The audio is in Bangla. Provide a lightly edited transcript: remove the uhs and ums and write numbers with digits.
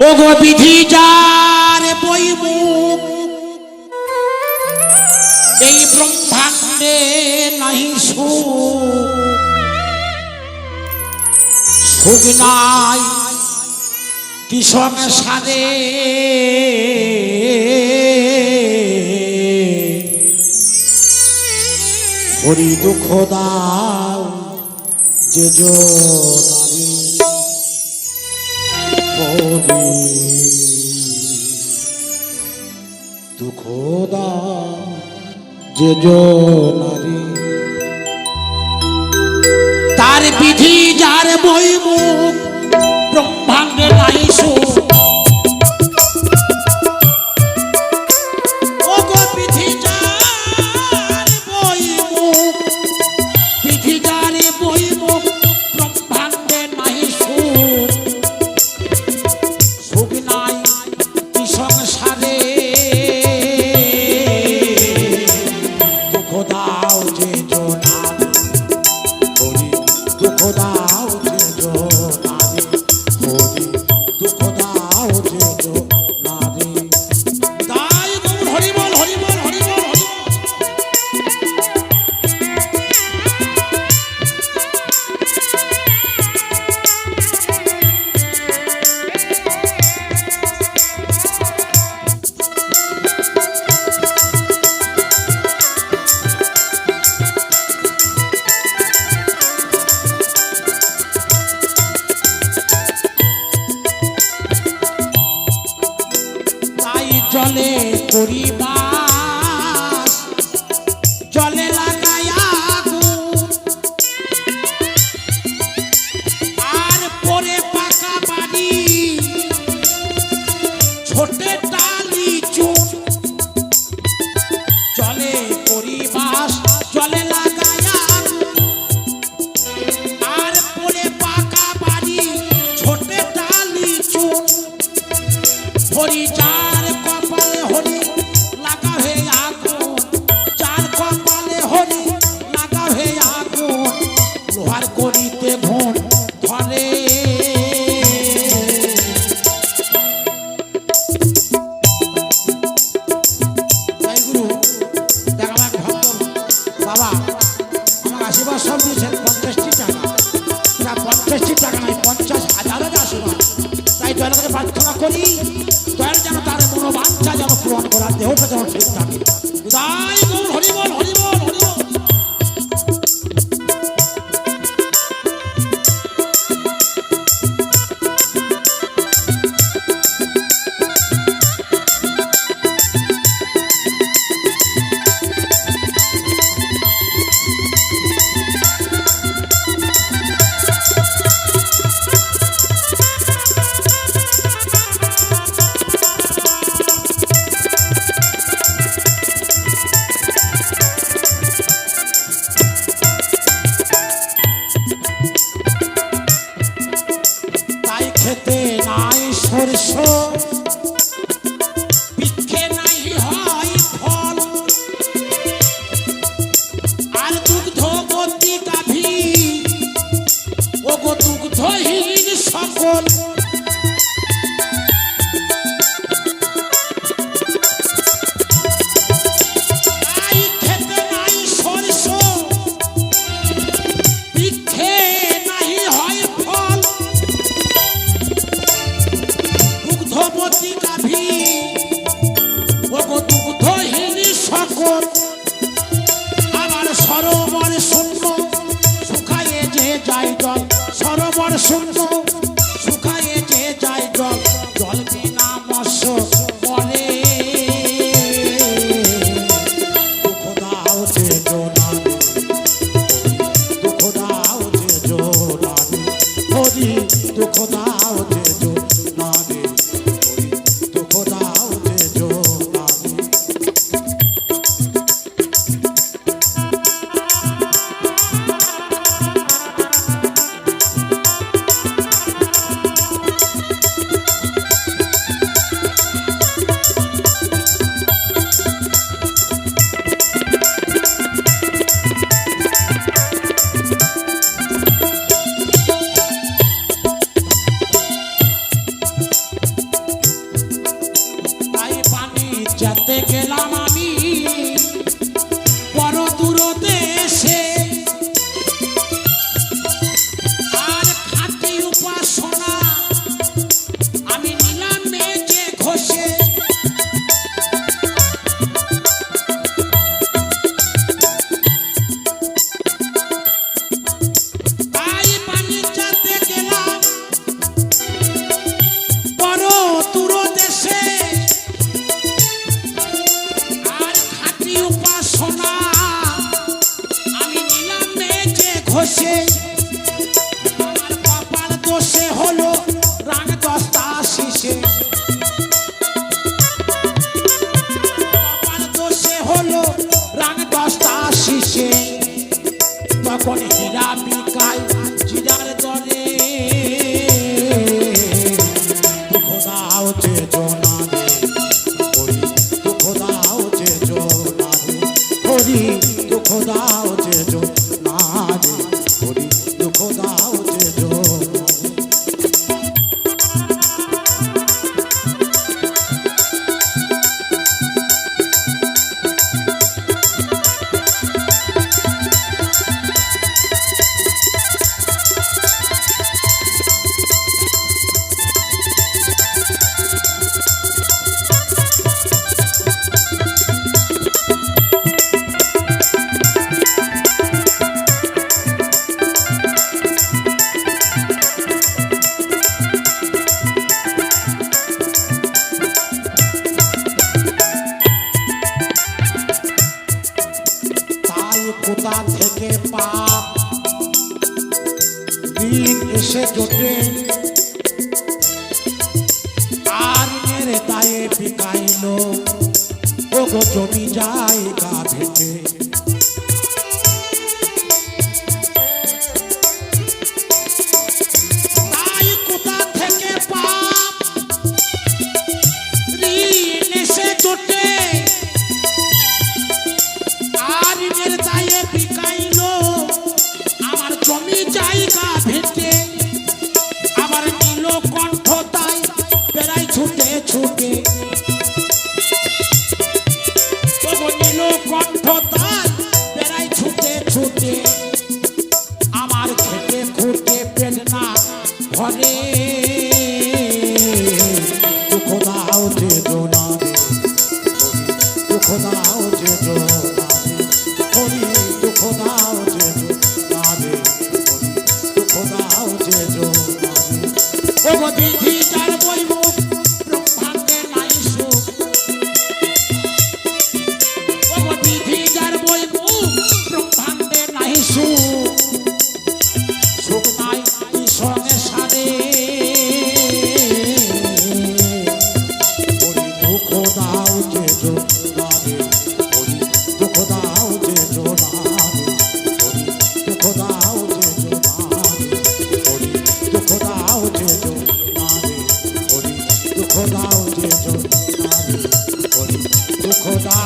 ওগো বিধি যার বইমুখ এই ব্রহ্মাণ্ডে নাহি সুখ নাই কি সংসারে হরি দুঃখ দাও যে জনারে হরি দুঃখ দাও যে জনারে তার বিধি যার বইমুখ ব্রহ্মাণ্ডে নাই সুখ ওগো বিধি যার বইমুখ বিধি যার বইমুখ ব্রহ্মাণ্ডে নাই সুখ সুখ নাই কি সংসারে দুঃখ দাও যে জনারে হরি দুঃখ দাও যে জনারে হরি দুঃখ দাও যে জনারে তাই গৌর হরি বল হরি বল হরি বল হরি তাই জলে করি বাস জলে লাগাই আগুন আর পরে পাকা বাড়ি ছোটে টালি চুন জলে করি বাস জলে লাগাই আগুন আর পরে পাকা বাড়ি ছোটে টালি চুন হরি চার কপালে হরি লাগা হে আগুন চার কপালে হরি লাগা হে আগুন লোহার করিতে ভুন ধরে জয় গুরু দেখলাম ভক্ত বাবা আমার আশীর্বাদ সব দিয়েছেন 50টি টাকা না 50টি টাকা নয় 50,000 আশীর্বাদ তাই দয়াল করে প্রার্থনা করি দয়াল যেন তার মনোবাঞ্ছা যেন পূরণ করার দেহটা যেন ঠিক থাকে তাই গৌর হরি বল হরি বল হরি বল দাও যে জোনা রে হরি দুঃখ দাও যে জোনা রে হরি দুঃখ দাও যে জোনা রে হরি দুঃখ দাও যে জোনা কোথা থেকে পাপ দিন এসে জোটে আর মেরে তায়ে বিকাইল ও গো জমি জায়গা ভেটে তাই কোথা থেকে পাপ ঋণ এসে জোটে আমার জমি জায়গা ভেটে আবার নীল কণ্ঠ তাই বেড়াই ছুটে ছুটে নীল কণ্ঠ তাই বেড়াই ছুটে ছুটে আমার খেটে খুঁটে পেট না ভরে দুঃখ দাও যে জোনা রে দুঃখ দাও যে জোনা হরি দুঃখ দাও যে জোনা রে হরি দুঃখ দাও যে জোনা রে ও বিধি যার বৈমুখ ব্রহ্মাণ্ডে নাই সুখ ও বিধি যার বৈমুখ ব্রহ্মাণ্ডে নাই সুখ সুখ নাই সংসারে হরি দুঃখ দাও যে জোনা রে হরি দুঃখ দাও যে জোনা রে হরি দুঃখ দাও যে জোনা রে হরি দুঃখ দাও যে জোনা রে হরি দুঃখ দাও যে জোনা রে হরি দুঃখ দাও